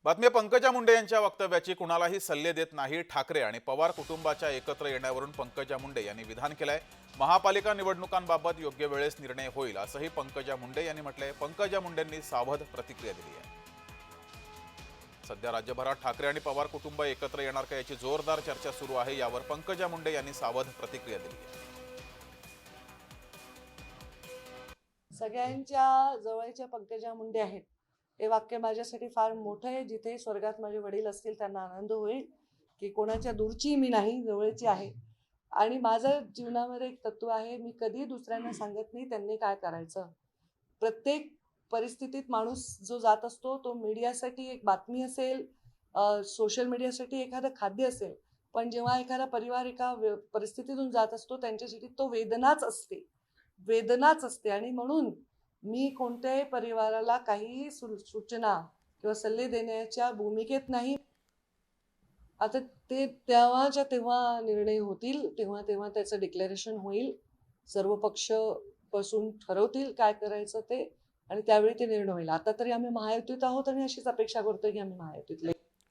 बातमी पंकजा मुंडे यांच्या वक्तव्याची कुणालाही सल्ले देत नाही ठाकरे आणि पवार कुटुंबाच्या एकत्र येण्यावरून पंकजा मुंडे यांनी विधान केलंय। महापालिका निवडणुकांबाबत योग्य वेळेस निर्णय होईल असंही पंकजा मुंडे यांनी म्हटलंय। पंकजा मुंडेंनी सावध प्रतिक्रिया दिली आहे। सध्या राज्यभरात ठाकरे आणि पवार कुटुंब एकत्र येणार का याची जोरदार चर्चा सुरू आहे। यावर पंकजा मुंडे यांनी सावध प्रतिक्रिया दिली आहे। सगळ्यांच्या जवळच्या पंकजा मुंडे आहेत हे वाक्य माझ्यासाठी फार मोठं आहे। जिथे स्वर्गात माझे वडील असतील त्यांना आनंद होईल की कोणाच्या दूरची मी नाही, जवळची आहे। आणि माझं जीवनामध्ये एक तत्व आहे, मी कधी दुसऱ्यांना सांगत नाही त्यांनी काय करायचं। प्रत्येक परिस्थितीत माणूस जो जात असतो तो मीडियासाठी एक बातमी असेल, सोशल मीडियासाठी एखादं खाद्य असेल, पण जेव्हा एखादा परिवार एका परिस्थितीतून जात असतो त्यांच्यासाठी तो वेदनाच असते। आणि म्हणून मी कोणत्याही परिवाराला काही सूचना किंवा सल्ले देण्याच्या भूमिकेत नाही। आता ते तेव्हाच्या तेव्हा निर्णय होतील, तेव्हा तेव्हा त्याचं डिक्लेरेशन होईल। सर्व पक्ष बसून ठरवतील काय करायचं ते, आणि त्यावेळी ते निर्णय होईल। आता तरी आम्ही महायुतीत आहोत आणि अशीच अपेक्षा करतोय की आम्ही महायुतीतले